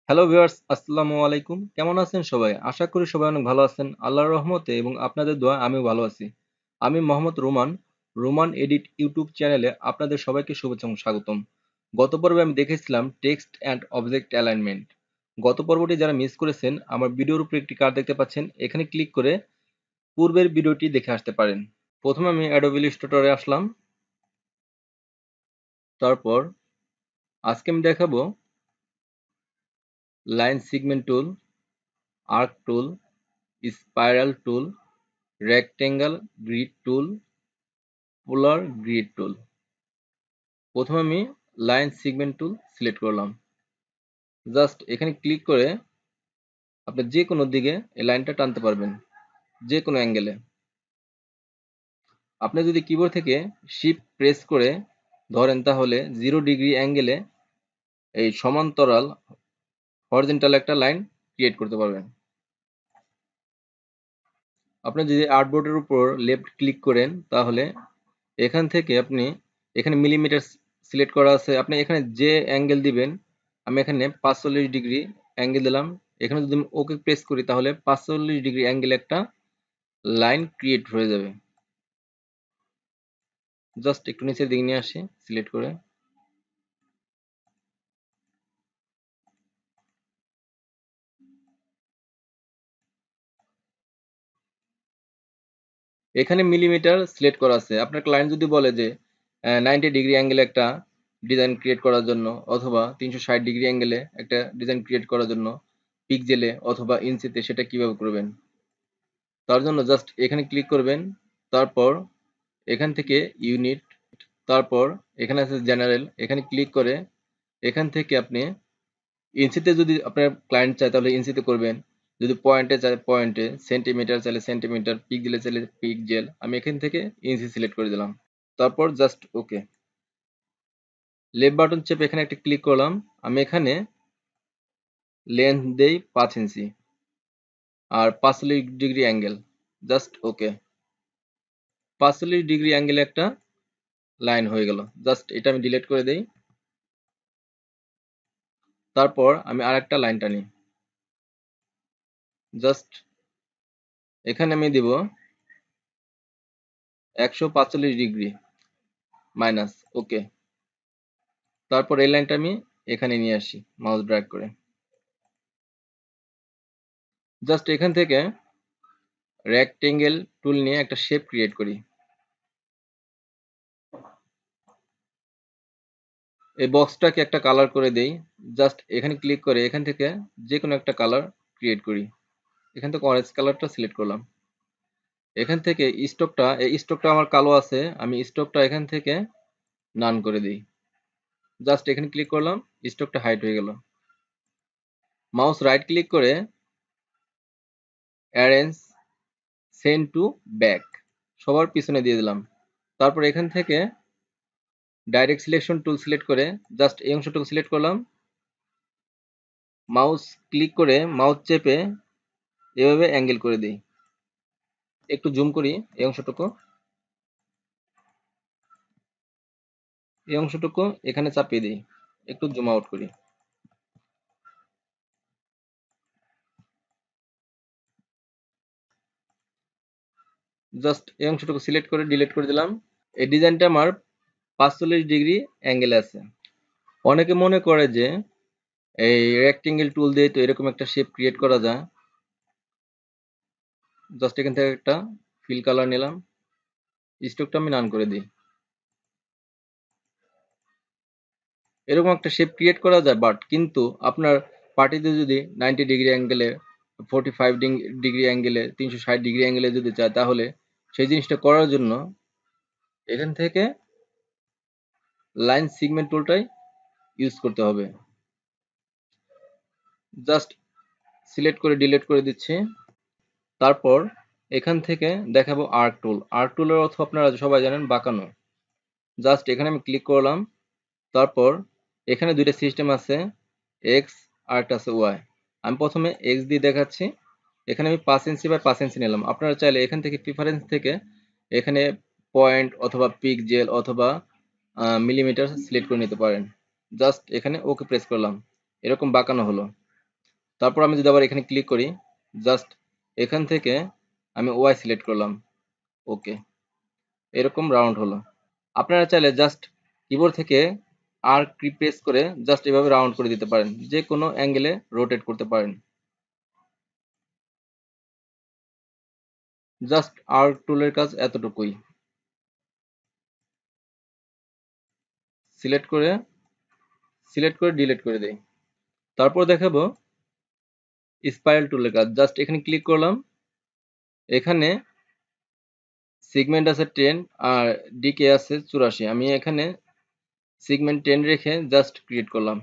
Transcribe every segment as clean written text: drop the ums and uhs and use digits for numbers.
Hello viewers, আসসালামু আলাইকুম। কেমন আছেন সবাই? আশা করি সবাই অনেক ভালো আছেন। আল্লাহর রহমতে এবং আপনাদের দোয়ায় আমিও ভালো আছি। আমি Mohammad Roman, Roman edit YouTube চ্যানেলে আপনাদের সবাইকে শুভেচ্ছা এবং স্বাগতম। গত পর্বে আমি দেখেছিলাম টেক্সট অ্যান্ড অবজেক্ট অ্যালাইনমেন্ট। গত পর্বটি যারা মিস করেছেন, আমার ভিডিওর উপরে একটি কার্ড দেখতে পাচ্ছেন। এখানে ক্লিক করে পূর্বের ভিডিওটি দেখে আসতে পারেন। প্রথমে আমি adobe illustrator এ আসলাম। তারপর আজকে আমি দেখাবো লাইন সেগমেন্ট টুল, আর্ক টুল, স্পাইরাল টুল, রেক্টেঙ্গল গ্রিড টুল, পোলার গ্রিড টুল। প্রথমে আমি লাইন সেগমেন্ট টুল সিলেক্ট করলাম। জাস্ট এখানে ক্লিক করে আপনি যে কোনো দিকে এই লাইনটা টানতে পারবেন, যে কোনো অ্যাঙ্গেলে। আপনি যদি কিবোর্ড থেকে শিফট প্রেস করে ধরেন তাহলে 0 ডিগ্রি অ্যাঙ্গেলে এই সমান্তরাল হরিজন্টাল একটা লাইন ক্রিয়েট করতে পারবেন। আপনি যদি আর্টবোর্ডের উপর লেফট ক্লিক করেন তাহলে এখান থেকে আপনি এখানে মিলিমিটার সিলেক্ট করা আছে, আপনি এখানে যে অ্যাঙ্গেল দিবেন, আমি এখানে 45 ডিগ্রি অ্যাঙ্গেল দিলাম। এখানে যদি আমি ওকে প্রেস করি তাহলে 45 ডিগ্রি অ্যাঙ্গেলে একটা লাইন ক্রিয়েট হয়ে যাবে। জাস্ট একটু নিচের দিকে নিয়ে আসি সিলেক্ট করে। এখানে মিলিমিটার সিলেক্ট করা আছে। আপনার ক্লায়েন্ট যদি বলে যে 90 ডিগ্রি অ্যাঙ্গেলে একটা ডিজাইন ক্রিয়েট করার জন্য, অথবা 360 ডিগ্রি অ্যাঙ্গেলে একটা ডিজাইন ক্রিয়েট করার জন্য পিক্সেলে অথবা ইঞ্চিতে, সেটা কিভাবে করবেন? তার জন্য জাস্ট এখানে ক্লিক করবেন। তারপর এখান থেকে ইউনিট, তারপর এখানে আছে জেনারেল, এখানে ক্লিক করে এখান থেকে আপনি ইঞ্চিতে, যদি আপনার ক্লায়েন্ট চায় তাহলে ইঞ্চিতে করবেন, যদি পয়েন্টে চায় পয়েন্টে, সেন্টিমিটার চাইলে সেন্টিমিটার, পিক্সেলে চাইলে পিক্সেল। আমি এখান থেকে ইঞ্চি সিলেক্ট করে দিলাম। তারপর জাস্ট ওকে। লেফট বাটন চেপে এখানে একটা ক্লিক করলাম। আমি এখানে লেন্থ দেই 5 ইঞ্চি আর 45 degree angle. Just okay. 45 degree অ্যাঙ্গেলে একটা লাইন হয়ে গেল। জাস্ট এটা আমি ডিলিট করে দেই। তারপর আমি আরেকটা লাইন টানি। জাস্ট এখানে আমি দিব 145 ডিগ্রি মাইনাস, ওকে। তারপর এই লাইনটা আমি এখানে নিয়ে আসি মাউস ড্র্যাগ করে। জাস্ট এখান থেকে রেক্টেঙ্গেল টুল নিয়ে একটা শেপ ক্রিয়েট করি। এই বক্সটাকে একটা কালার করে দেই। জাস্ট এখানে ক্লিক করে এখান থেকে যে কোনো একটা কালার ক্রিয়েট করি। এখান থেকে অরেঞ্জ কালারটা সিলেক্ট করলাম। এখান থেকে এই স্টকটা আমার কালো আছে, আমি স্টকটা এখান থেকে নান করে দিই। জাস্ট এখানে ক্লিক করলাম, স্টকটা হাইড হয়ে গেল। মাউস রাইট ক্লিক করে অ্যারেঞ্জ সেন্ড টু ব্যাক সবার পিছনে দিয়ে দিলাম। তারপর এখান থেকে ডাইরেক্ট সিলেকশন টুল সিলেক্ট করে জাস্ট এই অংশটুকু সিলেক্ট করলাম। মাউস ক্লিক করে মাউস চেপে এভাবে অ্যাঙ্গেল করে দিই। একটু জুম করি এই অংশটুকু। এই অংশটুকু এখানে চাপিয়ে দিই। একটু জুম আউট করি। জাস্ট এই অংশটুকু সিলেক্ট করে ডিলিট করে দিলাম। এই ডিজাইনটা আমার 45 ডিগ্রি অ্যাঙ্গেলে আছে। অনেকে মনে করে যে এই রেক্টেঙ্গেল টুল দিয়ে তো এরকম একটা শেপ ক্রিয়েট করা যায়। জাস্ট এখান থেকে একটা ফিল কালার নিলাম, স্ট্রোকটা আমি নান করে দিই। এরকম একটা শেপ ক্রিয়েট করা যায়, বাট কিন্তু আপনার পার্টিতে যদি 90 ডিগ্রি অ্যাঙ্গেলে, 45 ডিগ্রি অ্যাঙ্গেলে, 360 ডিগ্রি অ্যাঙ্গেলে যদি চায়, তাহলে সেই জিনিসটা করার জন্য এখান থেকে লাইন সেগমেন্ট টুলটাই ইউজ করতে হবে। জাস্ট সিলেক্ট করে ডিলিট করে দিচ্ছি। তারপর এখান থেকে দেখাবো আর্ক টুল। আর্ক টুলের অর্থ আপনারা সবাই জানেন, বাঁকানো। জাস্ট এখানে আমি ক্লিক করলাম। তারপর এখানে দুইটা সিস্টেম আছে, এক্স আর একটা আছে ওয়াই। আমি প্রথমে এক্স দিয়ে দেখাচ্ছি। এখানে আমি 5 ইঞ্চি বাই 5 ইঞ্চি নিলাম। আপনারা চাইলে এখান থেকে প্রিফারেন্স থেকে এখানে পয়েন্ট অথবা পিক্সেল অথবা মিলিমিটার সিলেক্ট করে নিতে পারেন। জাস্ট এখানে ওকে প্রেস করলাম, এরকম বাঁকানো হলো। তারপর আমি যদি আবার এখানে ক্লিক করি, জাস্ট এখান থেকে আমি ওয়াই সিলেক্ট করলাম, ওকে, এরকম রাউন্ড হলো। আপনারা চাইলে জাস্ট কিবোর্ড থেকে আর কি প্রেস করে জাস্ট এভাবে রাউন্ড করে দিতে পারেন, যে কোনো অ্যাঙ্গেলে রোটেট করতে পারেন। জাস্ট আর টুলের কাজ এতটুকুই। সিলেক্ট করে ডিলিট করে দেই। তারপর দেখাবো স্পাইরাল টুলের কাজ। জাস্ট এখানে ক্লিক করলাম, এখানে সেগমেন্ট আছে 10 আর ডিকে আছে 84। আমি এখানে সেগমেন্ট 10 রেখে জাস্ট ক্রিয়েট করলাম,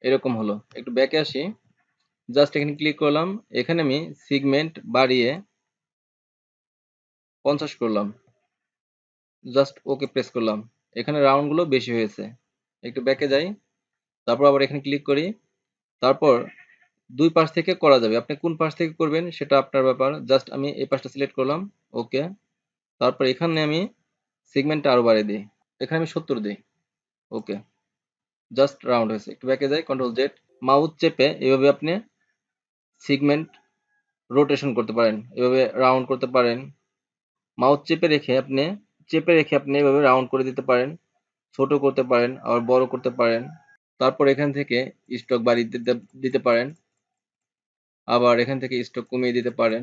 এরকম হলো। একটু ব্যাকে আসি, জাস্ট এখানে ক্লিক করলাম, এখানে আমি সেগমেন্ট বাড়িয়ে 50 করলাম, জাস্ট ওকে প্রেস করলাম। এখানে রাউন্ড গুলো বেশি হয়েছে। একটু ব্যাকে যাই, তারপর আবার এখানে ক্লিক করি। তারপর দুই পাশ থেকে করা যাবে, আপনি কোন পাশ থেকে করবেন সেটা আপনার ব্যাপার। জাস্ট আমি এই পাশটা সিলেক্ট করলাম, ওকে। তারপর এখানে আমি সেগমেন্টটা আরো বাড়িয়ে দিই, এখানে আমি 70 দিই, ওকে, জাস্ট রাউন্ড হয়েছে। একটু ব্যাকে যাই, কন্ট্রোল জেড, মাউস চেপে এভাবে আপনি সেগমেন্ট রোটেশন করতে পারেন, এভাবে রাউন্ড করতে পারেন। মাউস চেপে রেখে আপনি এভাবে রাউন্ড করে দিতে পারেন, ছোট করতে পারেন, আবার বড় করতে পারেন। তারপর এখান থেকে স্ট্রোক বাড়িয়ে দিতে পারেন, আবার এখান থেকে স্ট্রোক কমিয়ে দিতে পারেন,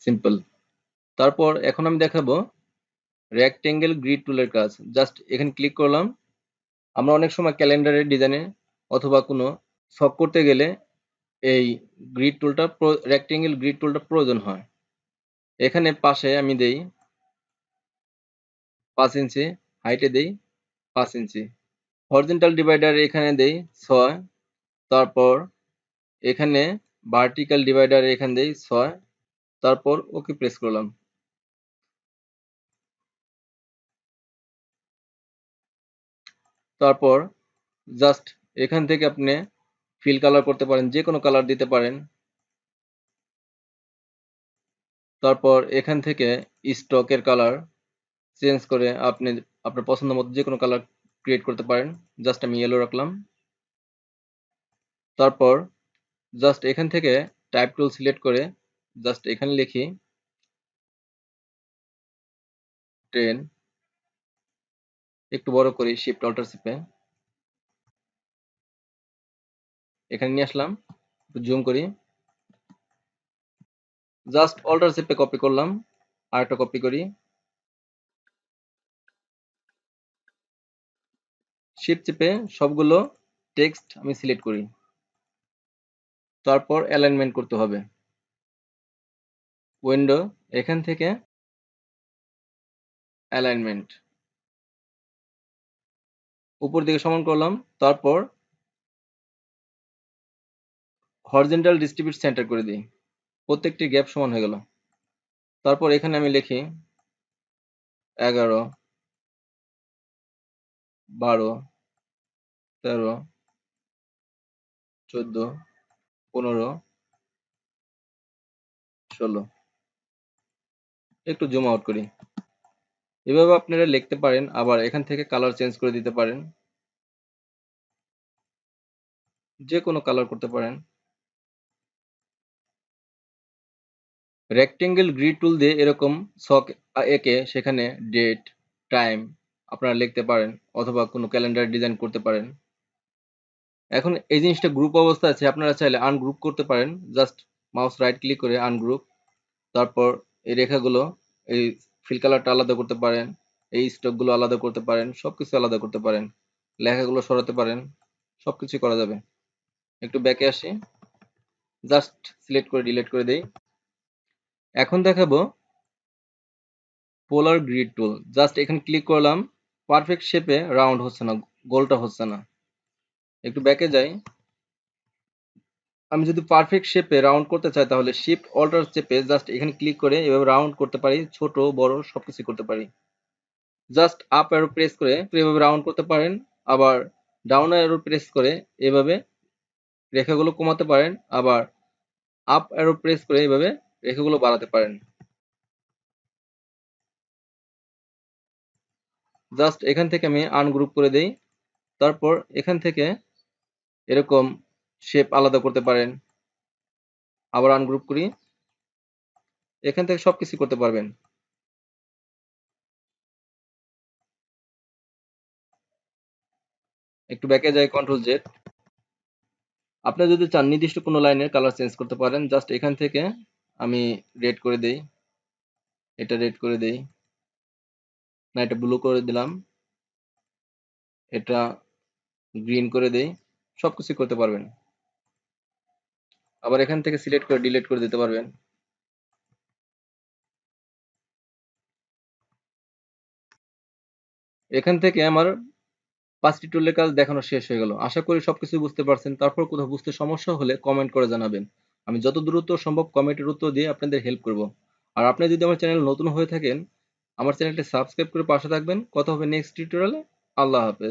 সিম্পল। তারপর এখন আমি দেখাবো রেক্টেঙ্গেল গ্রিড টুলের কাজ। জাস্ট এখানে ক্লিক করলাম। আমরা অনেক সময় ক্যালেন্ডারের ডিজাইনে অথবা কোনো ছক করতে গেলে এই রেক্টেঙ্গেল গ্রিড টুলটা প্রয়োজন হয়। এখানে পাশে আমি দেই 5 ইঞ্চি, হাইটে দেই 5 ইঞ্চি, হরিজন্টাল ডিভাইডার এখানে দেই 6, তারপর এখানে ভার্টিক্যাল ডিভাইডার এখানে দেই 6, তারপর ওকে প্রেস করলাম। তারপর জাস্ট এখান থেকে আপনি ফিল কালার করতে পারেন, যে কোনো কালার দিতে পারেন। তারপর এখান থেকে স্টকের কালার চেঞ্জ করে আপনি আপনার পছন্দ মতো যে কোনো কালার ক্রিয়েট করতে পারেন। জাস্ট আমি ইয়েলো রাখলাম। তারপর জাস্ট এখান থেকে টাইপ টুল সিলেক্ট করে জাস্ট এখানে লিখি 10, একটু বড় করি, শিফট অল্টার চেপে এখানে নিয়ে আসলাম, একটু জুম করি, জাস্ট অল্টার চেপে কপি করলাম, আর একটা কপি করি, শিফট চেপে সবগুলো টেক্সট আমি সিলেক্ট করি। তারপর অ্যালাইনমেন্ট করতে হবে, উইন্ডো, এখান থেকে অ্যালাইনমেন্ট উপর দিকে সমান করলাম। তারপর হরিজন্টাল ডিস্ট্রিবিউট সেন্টার করে দিই, প্রত্যেকটি গ্যাপ সমান হয়ে গেল। তারপর এখানে আমি লিখি 11, 12, 13, 14, 15, 16, একটু জুম আউট করি। এভাবে আপনারা লিখতে পারেন, আবার এখান থেকে কালার চেঞ্জ করে দিতে পারেন, যে কোনো কালার করতে পারেন। রেক্টেঙ্গেল গ্রিড টুল দিয়ে এরকম ছক এঁকে সেখানে ডেট, টাইম আপনারা লিখতে পারেন, অথবা কোনো ক্যালেন্ডার ডিজাইন করতে পারেন। এখন এই জিনিসটা গ্রুপ অবস্থা আছে, আপনারা চাইলে আনগ্রুপ করতে পারেন। জাস্ট মাউস রাইট ক্লিক করে আনগ্রুপ, তারপর এই রেখাগুলো, এই ফিল কালারটা আলাদা করতে পারেন, এই স্ট্রোকগুলো আলাদা করতে পারেন, সবকিছু আলাদা করতে পারেন, লেখাগুলো সরাতে পারেন, সবকিছু করা যাবে। একটু ব্যাকে আসি, জাস্ট সিলেক্ট করে ডিলিট করে দেই। এখন দেখাবো পোলার গ্রিড টুল। জাস্ট এখানে ক্লিক করলাম, পারফেক্ট শেপে রাউন্ড হচ্ছে না, গোলটা হচ্ছে না। একটু ব্যাকে যাই, আমি যদি পারফেক্ট শেপে রাউন্ড করতে চাই তাহলে শিফট অল্টার চেপে জাস্ট এখানে ক্লিক করে এভাবে রাউন্ড করতে পারি, ছোট বড় সবকিছু করতে পারি। জাস্ট আপ অ্যারো প্রেস করে এভাবে রাউন্ড করতে পারেন, আবার ডাউন অ্যারো প্রেস করে এভাবে রেখাগুলো কমাতে পারেন, আবার আপ অ্যারো প্রেস করে এভাবে রেখাগুলো বাড়াতে পারেন। জাস্ট এখান থেকে আমি আনগ্রুপ করে দেই। তারপর এখান থেকে এরকম শেপ আলাদা করতে পারেন। আবার আনগ্রুপ করি, এখান থেকে সবকিছু করতে পারবেন। একটু ব্যাকে যাই, কন্ট্রোল জেড। আপনি যদি চান নির্দিষ্ট কোনো লাইনের কালার চেঞ্জ করতে পারেন, জাস্ট এখান থেকে আমি রেড করে দেই, এটা রেড করে দেই, না এটা ব্লু করে দিলাম, এটা গ্রিন করে দেই, সবকিছু করতে পারবেন। আবার এখান থেকে সিলেক্ট করে ডিলিট করে দিতে পারবেন। এখান থেকে আমার 5টি টুলের কাজ দেখানো শেষ হয়ে গেল। আশা করি সবকিছু বুঝতে পারছেন। তারপর কোথাও বুঝতে সমস্যা হলে কমেন্ট করে জানাবেন। আমি যত দ্রুত সম্ভব কমেন্টের উত্তর দিয়ে আপনাদের হেল্প করব। আর আপনি যদি আমার চ্যানেল নতুন হয়ে থাকেন, আমার চ্যানেলটি সাবস্ক্রাইব করে পাশে থাকবেন। কথা হবে নেক্সট টিউটোরিয়ালে। আল্লাহ হাফেজ।